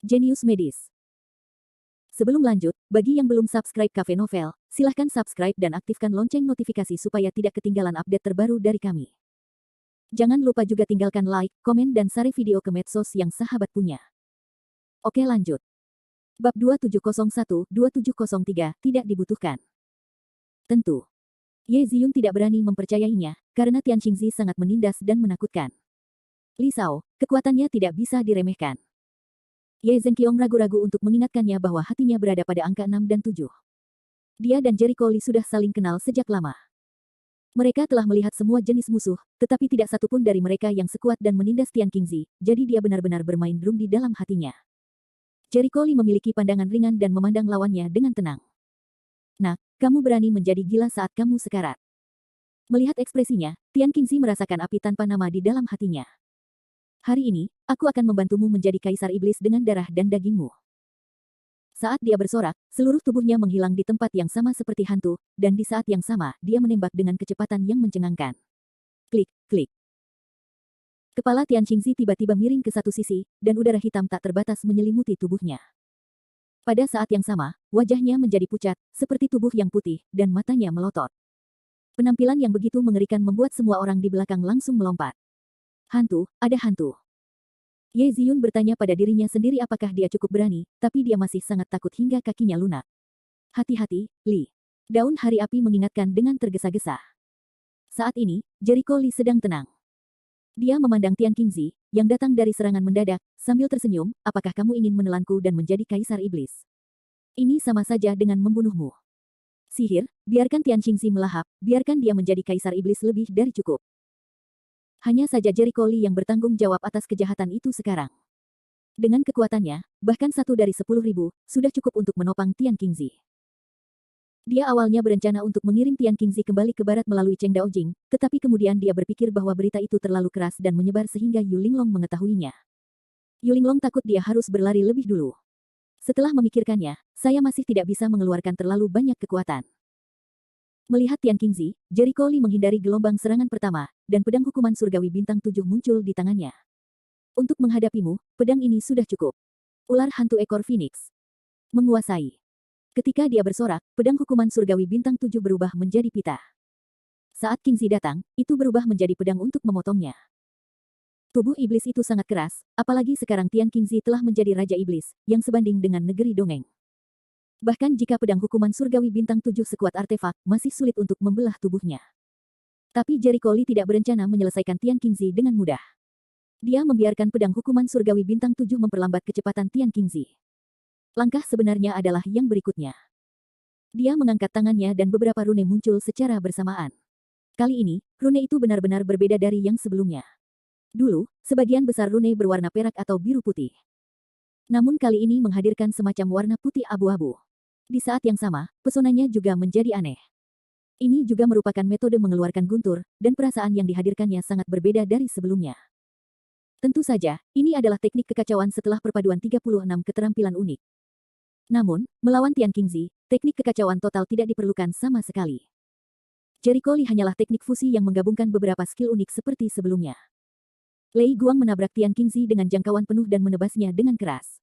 Jenius Medis. Sebelum lanjut, bagi yang belum subscribe Cafe Novel, silahkan subscribe dan aktifkan lonceng notifikasi supaya tidak ketinggalan update terbaru dari kami. Jangan lupa juga tinggalkan like, komen dan share video ke medsos yang sahabat punya. Oke lanjut. Bab 2701-2703 tidak dibutuhkan. Tentu. Ye Ziyun tidak berani mempercayainya, karena Tian Qingzi sangat menindas dan menakutkan. Li Shao, kekuatannya tidak bisa diremehkan. Ye Zhenqiong ragu-ragu untuk mengingatkannya bahwa hatinya berada pada angka 6 dan 7. Dia dan Jericho Li sudah saling kenal sejak lama. Mereka telah melihat semua jenis musuh, tetapi tidak satupun dari mereka yang sekuat dan menindas Tian Qingzi, jadi dia benar-benar bermain drum di dalam hatinya. Jericho Li memiliki pandangan ringan dan memandang lawannya dengan tenang. Nak, kamu berani menjadi gila saat kamu sekarat. Melihat ekspresinya, Tian Qingzi merasakan api tanpa nama di dalam hatinya. Hari ini, aku akan membantumu menjadi kaisar iblis dengan darah dan dagingmu. Saat dia bersorak, seluruh tubuhnya menghilang di tempat yang sama seperti hantu, dan di saat yang sama, dia menembak dengan kecepatan yang mencengangkan. Klik, klik. Kepala Tian Qingzi tiba-tiba miring ke satu sisi, dan udara hitam tak terbatas menyelimuti tubuhnya. Pada saat yang sama, wajahnya menjadi pucat, seperti tubuh yang putih, dan matanya melotot. Penampilan yang begitu mengerikan membuat semua orang di belakang langsung melompat. Hantu, ada hantu. Ye Ziyun bertanya pada dirinya sendiri apakah dia cukup berani, tapi dia masih sangat takut hingga kakinya lunak. Hati-hati, Li. Daun hari api mengingatkan dengan tergesa-gesa. Saat ini, Jericho Li sedang tenang. Dia memandang Tian Qingzi, yang datang dari serangan mendadak, sambil tersenyum, apakah kamu ingin menelanku dan menjadi kaisar iblis? Ini sama saja dengan membunuhmu. Sihir, biarkan Tian Qingzi melahap, biarkan dia menjadi kaisar iblis lebih dari cukup. Hanya saja Jericho Li yang bertanggung jawab atas kejahatan itu sekarang. Dengan kekuatannya, bahkan 1 dari 10.000, sudah cukup untuk menopang Tian Qingzi. Dia awalnya berencana untuk mengirim Tian Qingzi kembali ke barat melalui Cheng Daojing, tetapi kemudian dia berpikir bahwa berita itu terlalu keras dan menyebar sehingga Yu Linglong mengetahuinya. Yu Linglong takut dia harus berlari lebih dulu. Setelah memikirkannya, saya masih tidak bisa mengeluarkan terlalu banyak kekuatan. Melihat Tian Qingzi, Jericho Li menghindari gelombang serangan pertama, dan pedang hukuman surgawi bintang 7 muncul di tangannya. Untuk menghadapimu, pedang ini sudah cukup. Ular hantu ekor Phoenix. Menguasai. Ketika dia bersorak, pedang hukuman surgawi bintang 7 berubah menjadi pita. Saat Qingzi datang, itu berubah menjadi pedang untuk memotongnya. Tubuh iblis itu sangat keras, apalagi sekarang Tian Qingzi telah menjadi raja iblis, yang sebanding dengan negeri dongeng. Bahkan jika pedang hukuman surgawi bintang 7 sekuat artefak, masih sulit untuk membelah tubuhnya. Tapi Jericho Li tidak berencana menyelesaikan Tian Qingzi dengan mudah. Dia membiarkan pedang hukuman surgawi bintang 7 memperlambat kecepatan Tian Qingzi. Langkah sebenarnya adalah yang berikutnya. Dia mengangkat tangannya dan beberapa rune muncul secara bersamaan. Kali ini, rune itu benar-benar berbeda dari yang sebelumnya. Dulu, sebagian besar rune berwarna perak atau biru putih. Namun kali ini menghadirkan semacam warna putih abu-abu. Di saat yang sama, pesonanya juga menjadi aneh. Ini juga merupakan metode mengeluarkan guntur, dan perasaan yang dihadirkannya sangat berbeda dari sebelumnya. Tentu saja, ini adalah teknik kekacauan setelah perpaduan 36 keterampilan unik. Namun, melawan Tian Qingzi, teknik kekacauan total tidak diperlukan sama sekali. Jericho Li hanyalah teknik fusi yang menggabungkan beberapa skill unik seperti sebelumnya. Lei Guang menabrak Tian Qingzi dengan jangkauan penuh dan menebasnya dengan keras.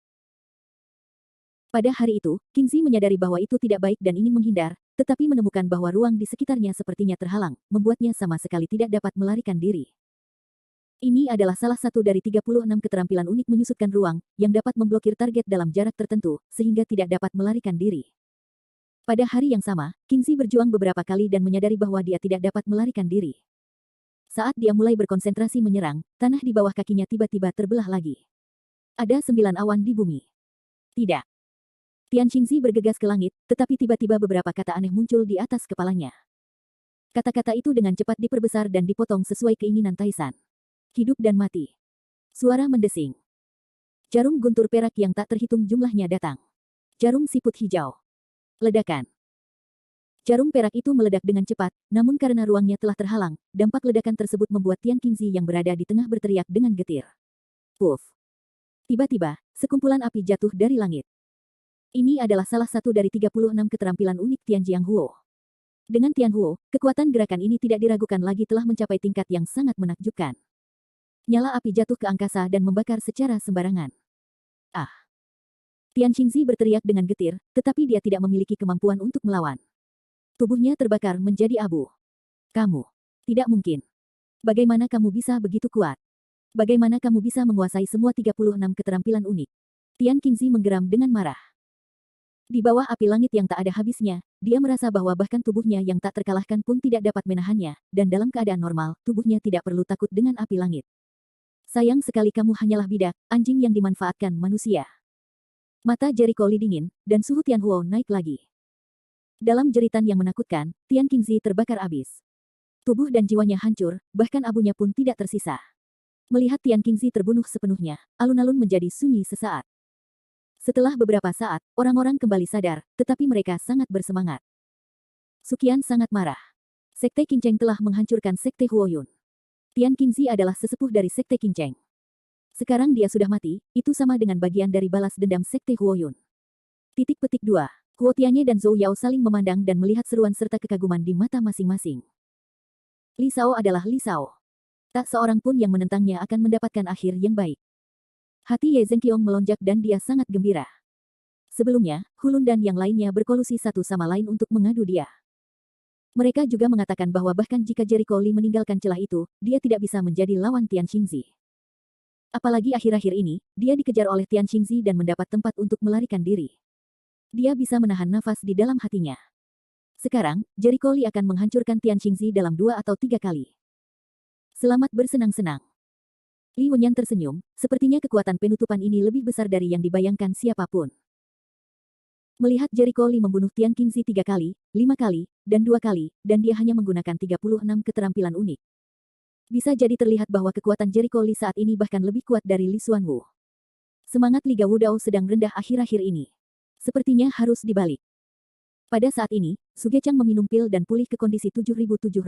Pada hari itu, Qingzi menyadari bahwa itu tidak baik dan ingin menghindar, tetapi menemukan bahwa ruang di sekitarnya sepertinya terhalang, membuatnya sama sekali tidak dapat melarikan diri. Ini adalah salah satu dari 36 keterampilan unik menyusutkan ruang, yang dapat memblokir target dalam jarak tertentu, sehingga tidak dapat melarikan diri. Pada hari yang sama, Qingzi berjuang beberapa kali dan menyadari bahwa dia tidak dapat melarikan diri. Saat dia mulai berkonsentrasi menyerang, tanah di bawah kakinya tiba-tiba terbelah lagi. Ada 9 awan di bumi. Tidak. Tian Qingzi bergegas ke langit, tetapi tiba-tiba beberapa kata aneh muncul di atas kepalanya. Kata-kata itu dengan cepat diperbesar dan dipotong sesuai keinginan Taisan. Hidup dan mati. Suara mendesing. Jarum guntur perak yang tak terhitung jumlahnya datang. Jarum siput hijau. Ledakan. Jarum perak itu meledak dengan cepat, namun karena ruangnya telah terhalang, dampak ledakan tersebut membuat Tian Qingzi yang berada di tengah berteriak dengan getir. Puff. Tiba-tiba, sekumpulan api jatuh dari langit. Ini adalah salah satu dari 36 keterampilan unik Tian Jianghuo. Dengan Tianhuo, kekuatan gerakan ini tidak diragukan lagi telah mencapai tingkat yang sangat menakjubkan. Nyala api jatuh ke angkasa dan membakar secara sembarangan. Ah! Tian Qingzi berteriak dengan getir, tetapi dia tidak memiliki kemampuan untuk melawan. Tubuhnya terbakar menjadi abu. Kamu. Tidak mungkin. Bagaimana kamu bisa begitu kuat? Bagaimana kamu bisa menguasai semua 36 keterampilan unik? Tian Qingzi menggeram dengan marah. Di bawah api langit yang tak ada habisnya, dia merasa bahwa bahkan tubuhnya yang tak terkalahkan pun tidak dapat menahannya, dan dalam keadaan normal, tubuhnya tidak perlu takut dengan api langit. Sayang sekali kamu hanyalah bidak, anjing yang dimanfaatkan manusia. Mata Jericho Li dingin, dan suhu Tianhuo naik lagi. Dalam jeritan yang menakutkan, Tian Qingzi terbakar abis. Tubuh dan jiwanya hancur, bahkan abunya pun tidak tersisa. Melihat Tian Qingzi terbunuh sepenuhnya, alun-alun menjadi sunyi sesaat. Setelah beberapa saat, orang-orang kembali sadar, tetapi mereka sangat bersemangat. Suqian sangat marah. Sekte Qingcheng telah menghancurkan Sekte Huoyun. Tian Qingzi adalah sesepuh dari Sekte Qingcheng. Sekarang dia sudah mati, itu sama dengan bagian dari balas dendam Sekte Huoyun. Titik petik 2. Huo Tianye dan Zhou Yao saling memandang dan melihat seruan serta kekaguman di mata masing-masing. Li Shao adalah Li Shao. Tak seorang pun yang menentangnya akan mendapatkan akhir yang baik. Hati Ye Zhenqiong melonjak dan dia sangat gembira. Sebelumnya, Hulun dan yang lainnya berkolusi satu sama lain untuk mengadu dia. Mereka juga mengatakan bahwa bahkan jika Jericho Li meninggalkan celah itu, dia tidak bisa menjadi lawan Tian Qingzi. Apalagi akhir-akhir ini, dia dikejar oleh Tian Qingzi dan mendapat tempat untuk melarikan diri. Dia bisa menahan nafas di dalam hatinya. Sekarang, Jericho Li akan menghancurkan Tian Qingzi dalam 2 atau 3 kali. Selamat bersenang-senang. Li Wenyan tersenyum, sepertinya kekuatan penutupan ini lebih besar dari yang dibayangkan siapapun. Melihat Jericho Li membunuh Tian Qingzi 3 kali, 5 kali, dan 2 kali, dan dia hanya menggunakan 36 keterampilan unik. Bisa jadi terlihat bahwa kekuatan Jericho Li saat ini bahkan lebih kuat dari Li Xuanwu. Semangat Liga Wudao sedang rendah akhir-akhir ini. Sepertinya harus dibalik. Pada saat ini, Sugechang meminum pil dan pulih ke kondisi 7788.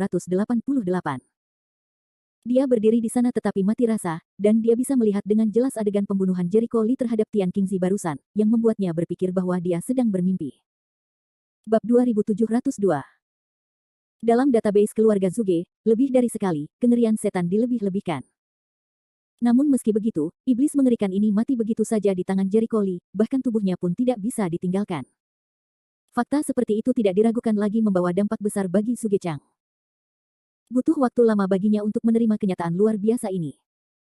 Dia berdiri di sana tetapi mati rasa, dan dia bisa melihat dengan jelas adegan pembunuhan Jericho Li terhadap Tian Qingzi barusan, yang membuatnya berpikir bahwa dia sedang bermimpi. Bab 2702. Dalam database keluarga Zuge, lebih dari sekali, kengerian setan dilebih-lebihkan. Namun meski begitu, iblis mengerikan ini mati begitu saja di tangan Jericho Li, bahkan tubuhnya pun tidak bisa ditinggalkan. Fakta seperti itu tidak diragukan lagi membawa dampak besar bagi Sugechang. Butuh waktu lama baginya untuk menerima kenyataan luar biasa ini.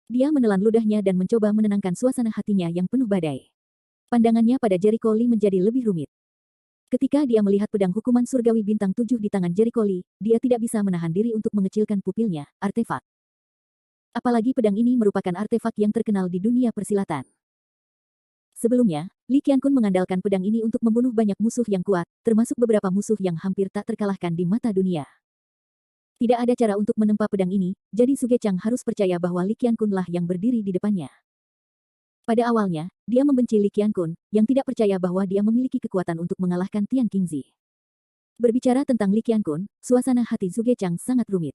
Dia menelan ludahnya dan mencoba menenangkan suasana hatinya yang penuh badai. Pandangannya pada Jericho Li menjadi lebih rumit. Ketika dia melihat pedang hukuman surgawi bintang 7 di tangan Jericho Li, dia tidak bisa menahan diri untuk mengecilkan pupilnya, artefak. Apalagi pedang ini merupakan artefak yang terkenal di dunia persilatan. Sebelumnya, Li Qiankun mengandalkan pedang ini untuk membunuh banyak musuh yang kuat, termasuk beberapa musuh yang hampir tak terkalahkan di mata dunia. Tidak ada cara untuk menempa pedang ini, jadi Sugechang harus percaya bahwa Li Qiankun lah yang berdiri di depannya. Pada awalnya, dia membenci Li Qiankun, yang tidak percaya bahwa dia memiliki kekuatan untuk mengalahkan Tian Qingzi. Berbicara tentang Li Qiankun, suasana hati Sugechang sangat rumit.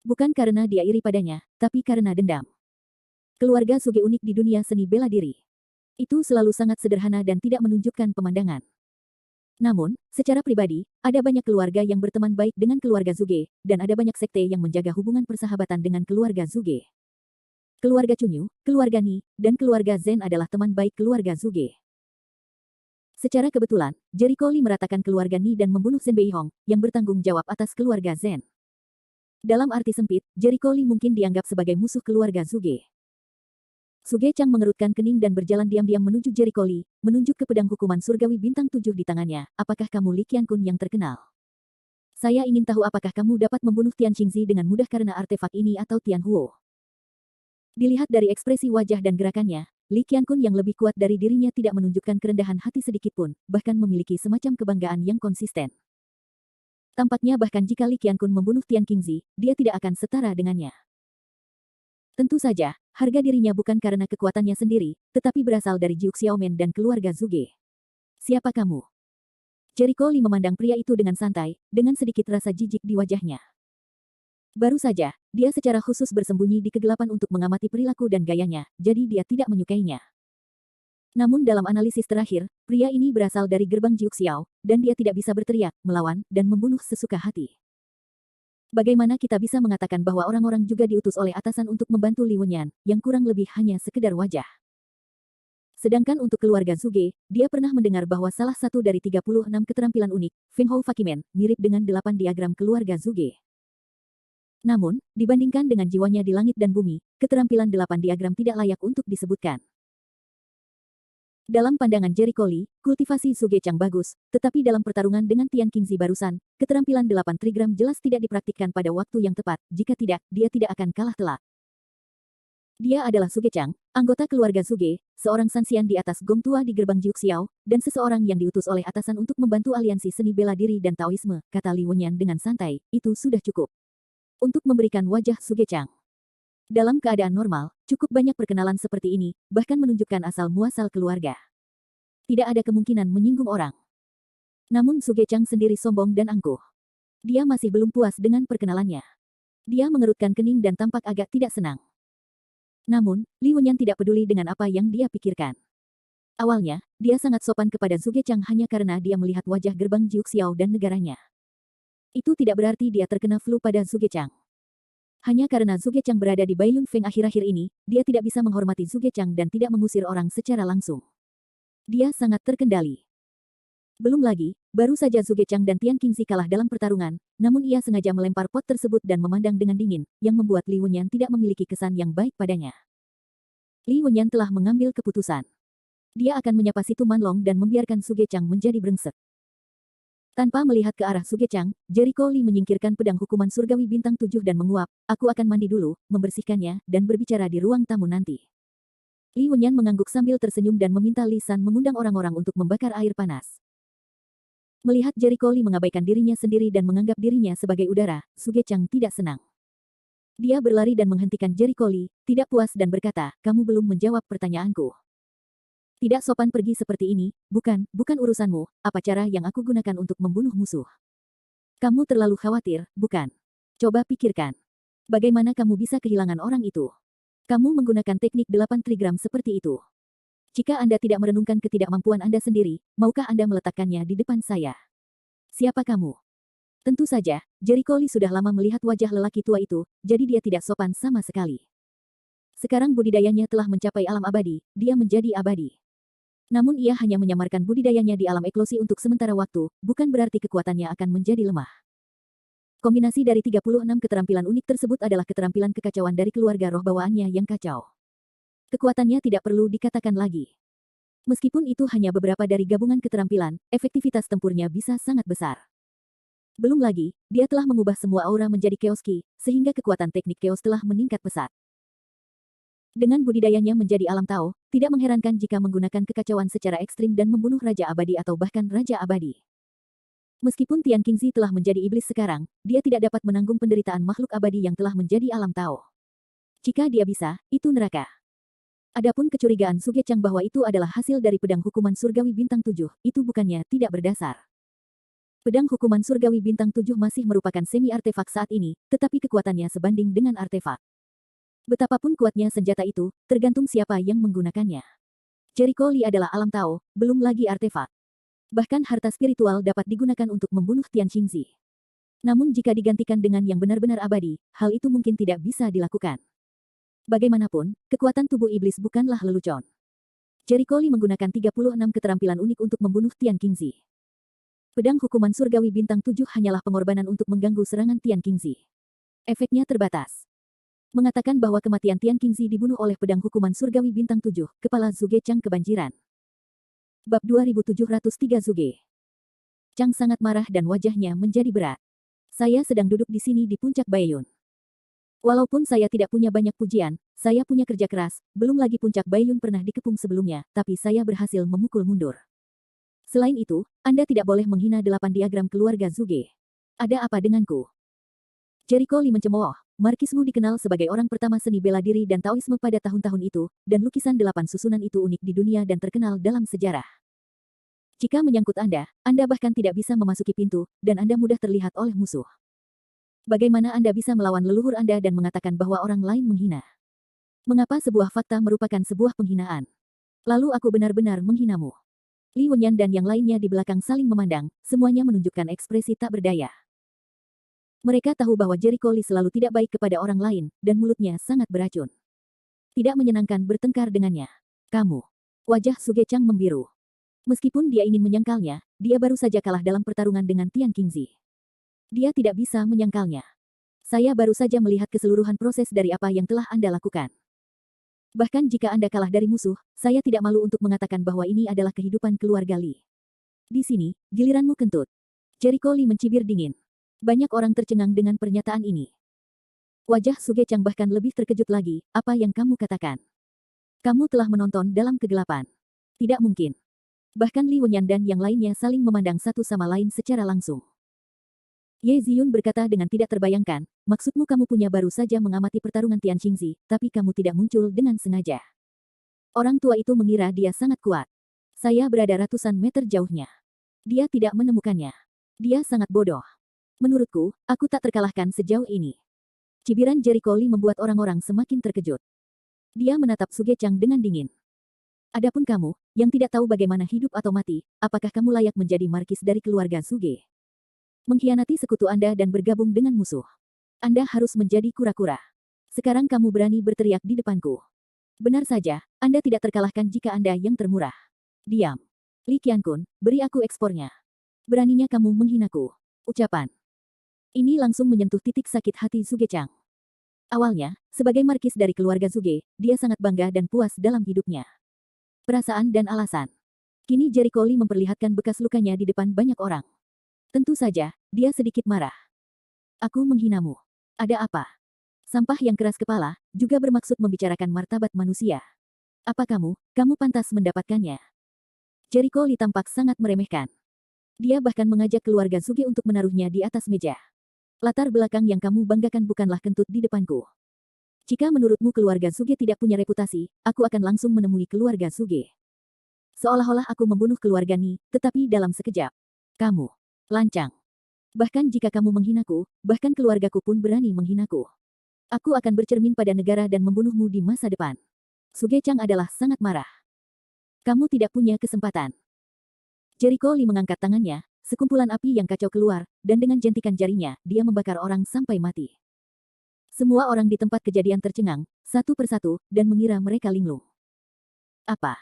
Bukan karena dia iri padanya, tapi karena dendam. Keluarga Suge unik di dunia seni bela diri. Itu selalu sangat sederhana dan tidak menunjukkan pemandangan. Namun, secara pribadi, ada banyak keluarga yang berteman baik dengan keluarga Zuge, dan ada banyak sekte yang menjaga hubungan persahabatan dengan keluarga Zuge. Keluarga Chunyu, keluarga Ni, dan keluarga Zen adalah teman baik keluarga Zuge. Secara kebetulan, Jericho Li meratakan keluarga Ni dan membunuh Zen Beihong, yang bertanggung jawab atas keluarga Zen. Dalam arti sempit, Jericho Li mungkin dianggap sebagai musuh keluarga Zuge. Sugechang mengerutkan kening dan berjalan diam-diam menuju Jericho Li, menunjuk ke pedang hukuman surgawi bintang 7 di tangannya. Apakah kamu Li Qiankun yang terkenal? Saya ingin tahu apakah kamu dapat membunuh Tian Qingzi dengan mudah karena artefak ini atau Tianhuo. Dilihat dari ekspresi wajah dan gerakannya, Li Qiankun yang lebih kuat dari dirinya tidak menunjukkan kerendahan hati sedikitpun, bahkan memiliki semacam kebanggaan yang konsisten. Tampaknya bahkan jika Li Qiankun membunuh Tian Qingzi, dia tidak akan setara dengannya. Tentu saja, harga dirinya bukan karena kekuatannya sendiri, tetapi berasal dari Jiu Xiaomen dan keluarga Zuge. Siapa kamu? Jericho Li memandang pria itu dengan santai, dengan sedikit rasa jijik di wajahnya. Baru saja, dia secara khusus bersembunyi di kegelapan untuk mengamati perilaku dan gayanya, jadi dia tidak menyukainya. Namun dalam analisis terakhir, pria ini berasal dari gerbang Jiu Xiao, dan dia tidak bisa berteriak, melawan, dan membunuh sesuka hati. Bagaimana kita bisa mengatakan bahwa orang-orang juga diutus oleh atasan untuk membantu Li Wenyan, yang kurang lebih hanya sekedar wajah? Sedangkan untuk keluarga Zuge, dia pernah mendengar bahwa salah satu dari 36 keterampilan unik, Feng Hou Fakimen, mirip dengan 8 diagram keluarga Zuge. Namun, dibandingkan dengan jiwanya di langit dan bumi, keterampilan 8 diagram tidak layak untuk disebutkan. Dalam pandangan Jericho Lee, kultivasi Zuge Chang bagus, tetapi dalam pertarungan dengan Tian Qingzi barusan, keterampilan 8 trigram jelas tidak dipraktikkan pada waktu yang tepat, jika tidak, dia tidak akan kalah telak. Dia adalah Zuge Chang, anggota keluarga Zuge, seorang sansian di atas gong tua di gerbang Jiuxiao, dan seseorang yang diutus oleh atasan untuk membantu aliansi seni bela diri dan Taoisme, kata Li Wenyan dengan santai, itu sudah cukup. Untuk memberikan wajah Zuge Chang. Dalam keadaan normal, cukup banyak perkenalan seperti ini, bahkan menunjukkan asal-muasal keluarga. Tidak ada kemungkinan menyinggung orang. Namun Zuge Chang sendiri sombong dan angkuh. Dia masih belum puas dengan perkenalannya. Dia mengerutkan kening dan tampak agak tidak senang. Namun, Li Wenyan tidak peduli dengan apa yang dia pikirkan. Awalnya, dia sangat sopan kepada Zuge Chang hanya karena dia melihat wajah gerbang Jiuxiao dan negaranya. Itu tidak berarti dia terkena flu pada Zuge Chang. Hanya karena Zuge Chang berada di Baiyun Feng akhir-akhir ini, dia tidak bisa menghormati Zuge Chang dan tidak mengusir orang secara langsung. Dia sangat terkendali. Belum lagi, baru saja Zuge Chang dan Tian Qingzi kalah dalam pertarungan, namun ia sengaja melempar pot tersebut dan memandang dengan dingin, yang membuat Li Wenyan tidak memiliki kesan yang baik padanya. Li Wenyan telah mengambil keputusan. Dia akan menyapa Situ Manlong dan membiarkan Zuge Chang menjadi brengsek. Tanpa melihat ke arah Zuge Chang, Jericho Lee menyingkirkan pedang hukuman surgawi bintang 7 dan menguap, aku akan mandi dulu, membersihkannya, dan berbicara di ruang tamu nanti. Li Wenyan mengangguk sambil tersenyum dan meminta Li San mengundang orang-orang untuk membakar air panas. Melihat Jericho Lee mengabaikan dirinya sendiri dan menganggap dirinya sebagai udara, Zuge Chang tidak senang. Dia berlari dan menghentikan Jericho Lee, tidak puas dan berkata, kamu belum menjawab pertanyaanku. Tidak sopan pergi seperti ini, bukan urusanmu, apa cara yang aku gunakan untuk membunuh musuh. Kamu terlalu khawatir, bukan? Coba pikirkan. Bagaimana kamu bisa kehilangan orang itu? Kamu menggunakan teknik 8 trigram seperti itu. Jika Anda tidak merenungkan ketidakmampuan Anda sendiri, maukah Anda meletakkannya di depan saya? Siapa kamu? Tentu saja, Jericho Lee sudah lama melihat wajah lelaki tua itu, jadi dia tidak sopan sama sekali. Sekarang budidayanya telah mencapai alam abadi, dia menjadi abadi. Namun ia hanya menyamarkan budidayanya di alam eklosi untuk sementara waktu, bukan berarti kekuatannya akan menjadi lemah. Kombinasi dari 36 keterampilan unik tersebut adalah keterampilan kekacauan dari keluarga roh bawaannya yang kacau. Kekuatannya tidak perlu dikatakan lagi. Meskipun itu hanya beberapa dari gabungan keterampilan, efektivitas tempurnya bisa sangat besar. Belum lagi, dia telah mengubah semua aura menjadi chaos ki, sehingga kekuatan teknik chaos telah meningkat pesat. Dengan budidayanya menjadi alam Tao, tidak mengherankan jika menggunakan kekacauan secara ekstrim dan membunuh Raja Abadi atau bahkan Raja Abadi. Meskipun Tian Qingzi telah menjadi iblis sekarang, dia tidak dapat menanggung penderitaan makhluk abadi yang telah menjadi alam Tao. Jika dia bisa, itu neraka. Adapun kecurigaan Zuge Chang bahwa itu adalah hasil dari pedang hukuman surgawi bintang 7, itu bukannya tidak berdasar. Pedang hukuman surgawi bintang 7 masih merupakan semi-artefak saat ini, tetapi kekuatannya sebanding dengan artefak. Betapapun kuatnya senjata itu, tergantung siapa yang menggunakannya. Jericho Lee adalah alam Tao, belum lagi artefak. Bahkan harta spiritual dapat digunakan untuk membunuh Tian Qingzi. Namun jika digantikan dengan yang benar-benar abadi, hal itu mungkin tidak bisa dilakukan. Bagaimanapun, kekuatan tubuh iblis bukanlah lelucon. Jericho Lee menggunakan 36 keterampilan unik untuk membunuh Tian Qingzi. Pedang hukuman surgawi bintang 7 hanyalah pengorbanan untuk mengganggu serangan Tian Qingzi. Efeknya terbatas. Mengatakan bahwa kematian Tian Qingzi dibunuh oleh pedang hukuman surgawi bintang 7, kepala Zuge Chang kebanjiran. Bab 2703 Zuge Chang sangat marah dan wajahnya menjadi berat. Saya sedang duduk di sini di puncak Baiyun. Walaupun saya tidak punya banyak pujian, saya punya kerja keras, belum lagi puncak Baiyun pernah dikepung sebelumnya, tapi saya berhasil memukul mundur. Selain itu, Anda tidak boleh menghina 8 diagram keluarga Zuge. Ada apa denganku? Jericho Lee mencemooh, Markismu dikenal sebagai orang pertama seni bela diri dan Taoisme pada tahun-tahun itu, dan lukisan 8 susunan itu unik di dunia dan terkenal dalam sejarah. Jika menyangkut Anda bahkan tidak bisa memasuki pintu, dan Anda mudah terlihat oleh musuh. Bagaimana Anda bisa melawan leluhur Anda dan mengatakan bahwa orang lain menghina? Mengapa sebuah fakta merupakan sebuah penghinaan? Lalu aku benar-benar menghinamu. Li Wenyan dan yang lainnya di belakang saling memandang, semuanya menunjukkan ekspresi tak berdaya. Mereka tahu bahwa Jericho Lee selalu tidak baik kepada orang lain, dan mulutnya sangat beracun. Tidak menyenangkan bertengkar dengannya. Kamu. Wajah Sugechang membiru. Meskipun dia ingin menyangkalnya, dia baru saja kalah dalam pertarungan dengan Tian Qingzi. Dia tidak bisa menyangkalnya. Saya baru saja melihat keseluruhan proses dari apa yang telah Anda lakukan. Bahkan jika Anda kalah dari musuh, saya tidak malu untuk mengatakan bahwa ini adalah kehidupan keluarga Li. Di sini, giliranmu kentut. Jericho Li mencibir dingin. Banyak orang tercengang dengan pernyataan ini. Wajah Sugechang bahkan lebih terkejut lagi, apa yang kamu katakan? Kamu telah menonton dalam kegelapan. Tidak mungkin. Bahkan Li Wenyan dan yang lainnya saling memandang satu sama lain secara langsung. Ye Ziyun berkata dengan tidak terbayangkan, maksudmu kamu punya baru saja mengamati pertarungan Tian Qingzi, tapi kamu tidak muncul dengan sengaja. Orang tua itu mengira dia sangat kuat. Saya berada ratusan meter jauhnya. Dia tidak menemukannya. Dia sangat bodoh. Menurutku, aku tak terkalahkan sejauh ini. Cibiran Jericho Li membuat orang-orang semakin terkejut. Dia menatap Sugechang dengan dingin. Adapun kamu, yang tidak tahu bagaimana hidup atau mati, apakah kamu layak menjadi markis dari keluarga Suge? Mengkhianati sekutu Anda dan bergabung dengan musuh. Anda harus menjadi kura-kura. Sekarang kamu berani berteriak di depanku. Benar saja, Anda tidak terkalahkan jika Anda yang termurah. Diam. Li Qiankun, beri aku ekspornya. Beraninya kamu menghinaku. Ucapan ini langsung menyentuh titik sakit hati Sugechang. Awalnya, sebagai markis dari keluarga Suge, dia sangat bangga dan puas dalam hidupnya. Perasaan dan alasan. Kini Jericho Li memperlihatkan bekas lukanya di depan banyak orang. Tentu saja, dia sedikit marah. Aku menghinamu. Ada apa? Sampah yang keras kepala, juga bermaksud membicarakan martabat manusia. Apa kamu pantas mendapatkannya. Jericho Li tampak sangat meremehkan. Dia bahkan mengajak keluarga Suge untuk menaruhnya di atas meja. Latar belakang yang kamu banggakan bukanlah kentut di depanku. Jika menurutmu keluarga Suge tidak punya reputasi, aku akan langsung menemui keluarga Suge. Seolah-olah aku membunuh keluarga Ni, tetapi dalam sekejap. Kamu lancang. Bahkan jika kamu menghinaku, bahkan keluargaku pun berani menghinaku. Aku akan bercermin pada negara dan membunuhmu di masa depan. Sugechang adalah sangat marah. Kamu tidak punya kesempatan. Jericho Li mengangkat tangannya, sekumpulan api yang kacau keluar, dan dengan jentikan jarinya, dia membakar orang sampai mati. Semua orang di tempat kejadian tercengang, satu persatu, dan mengira mereka linglung. Apa?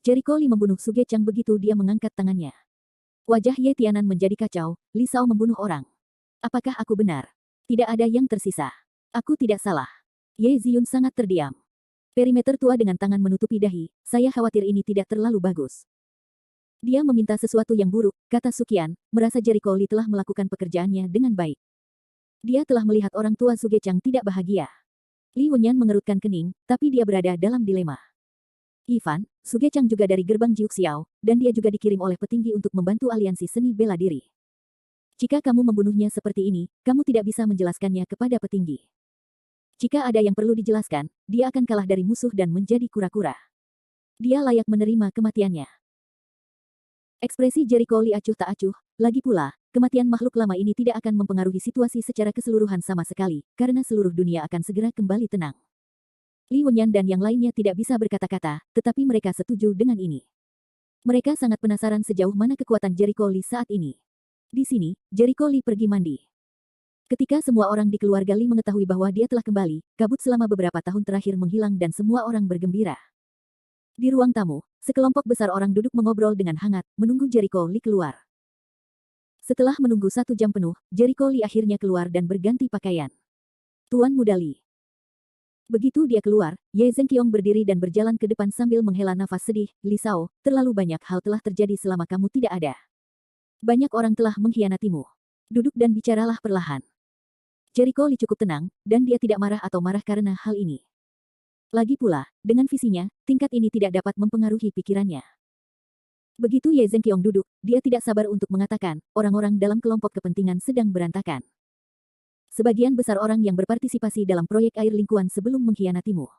Jericho Li membunuh Sugechang begitu dia mengangkat tangannya. Wajah Ye Tianan menjadi kacau, Li Shao membunuh orang. Apakah aku benar? Tidak ada yang tersisa. Aku tidak salah. Ye Ziyun sangat terdiam. Perimeter tua dengan tangan menutupi dahi, saya khawatir ini tidak terlalu bagus. Dia meminta sesuatu yang buruk, kata Sukian, merasa Jericho Li telah melakukan pekerjaannya dengan baik. Dia telah melihat orang tua Sugechang tidak bahagia. Li Wenyan mengerutkan kening, tapi dia berada dalam dilema. Ivan, Sugechang juga dari gerbang Jiuxiao, dan dia juga dikirim oleh petinggi untuk membantu aliansi seni bela diri. Jika kamu membunuhnya seperti ini, kamu tidak bisa menjelaskannya kepada petinggi. Jika ada yang perlu dijelaskan, dia akan kalah dari musuh dan menjadi kura-kura. Dia layak menerima kematiannya. Ekspresi Jericho Li acuh tak acuh, lagi pula, kematian makhluk lama ini tidak akan mempengaruhi situasi secara keseluruhan sama sekali, karena seluruh dunia akan segera kembali tenang. Li Wenyan dan yang lainnya tidak bisa berkata-kata, tetapi mereka setuju dengan ini. Mereka sangat penasaran sejauh mana kekuatan Jericho Li saat ini. Di sini, Jericho Li pergi mandi. Ketika semua orang di keluarga Li mengetahui bahwa dia telah kembali, kabut selama beberapa tahun terakhir menghilang dan semua orang bergembira. Di ruang tamu, sekelompok besar orang duduk mengobrol dengan hangat, menunggu Jericho Li keluar. Setelah menunggu 1 jam penuh, Jericho Li akhirnya keluar dan berganti pakaian. Tuan Muda Li. Begitu dia keluar, Ye Zhenqiong berdiri dan berjalan ke depan sambil menghela nafas sedih. Li Shao, terlalu banyak hal telah terjadi selama kamu tidak ada. Banyak orang telah mengkhianatimu. Duduk dan bicaralah perlahan. Jericho Li cukup tenang, dan dia tidak marah atau marah karena hal ini. Lagi pula, dengan visinya, tingkat ini tidak dapat mempengaruhi pikirannya. Begitu Ye Zhenqiong duduk, dia tidak sabar untuk mengatakan, orang-orang dalam kelompok kepentingan sedang berantakan. Sebagian besar orang yang berpartisipasi dalam proyek air lingkungan sebelum mengkhianatimu.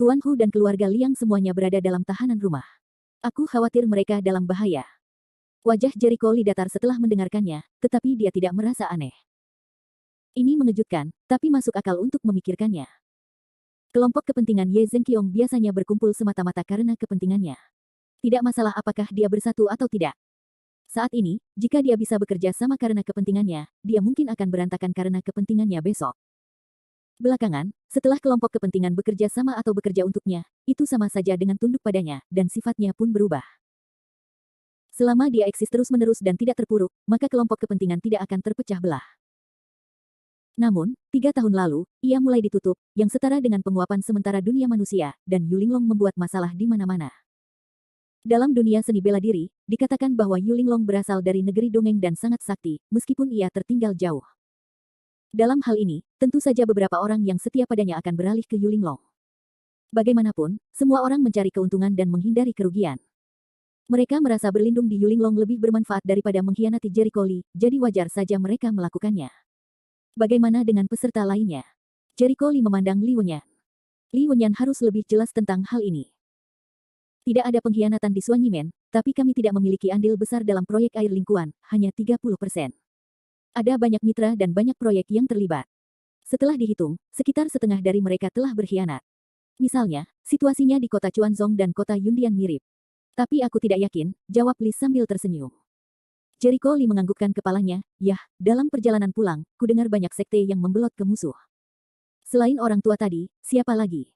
Tuan Hu dan keluarga Liang semuanya berada dalam tahanan rumah. Aku khawatir mereka dalam bahaya. Wajah Jericho Li datar setelah mendengarkannya, tetapi dia tidak merasa aneh. Ini mengejutkan, tapi masuk akal untuk memikirkannya. Kelompok kepentingan Ye Zhenqiong biasanya berkumpul semata-mata karena kepentingannya. Tidak masalah apakah dia bersatu atau tidak. Saat ini, jika dia bisa bekerja sama karena kepentingannya, dia mungkin akan berantakan karena kepentingannya besok. Belakangan, setelah kelompok kepentingan bekerja sama atau bekerja untuknya, itu sama saja dengan tunduk padanya, dan sifatnya pun berubah. Selama dia eksis terus-menerus dan tidak terpuruk, maka kelompok kepentingan tidak akan terpecah belah. Namun, 3 tahun lalu, ia mulai ditutup, yang setara dengan penguapan sementara dunia manusia, dan Yulinglong membuat masalah di mana-mana. Dalam dunia seni bela diri, dikatakan bahwa Yulinglong berasal dari negeri dongeng dan sangat sakti, meskipun ia tertinggal jauh. Dalam hal ini, tentu saja beberapa orang yang setia padanya akan beralih ke Yulinglong. Bagaimanapun, semua orang mencari keuntungan dan menghindari kerugian. Mereka merasa berlindung di Yulinglong lebih bermanfaat daripada mengkhianati Jericho Lee, jadi wajar saja mereka melakukannya. Bagaimana dengan peserta lainnya? Jericho Lee memandang Li Wenyan. Li Wenyan harus lebih jelas tentang hal ini. Tidak ada pengkhianatan di Suanyimen, tapi kami tidak memiliki andil besar dalam proyek air lingkuan, hanya 30%. Ada banyak mitra dan banyak proyek yang terlibat. Setelah dihitung, sekitar setengah dari mereka telah berkhianat. Misalnya, situasinya di kota Chuanzong dan kota Yundian mirip. Tapi aku tidak yakin, jawab Li sambil tersenyum. Jericho Lee menganggukkan kepalanya, yah, dalam perjalanan pulang, ku dengar banyak sekte yang membelot ke musuh. Selain orang tua tadi, siapa lagi?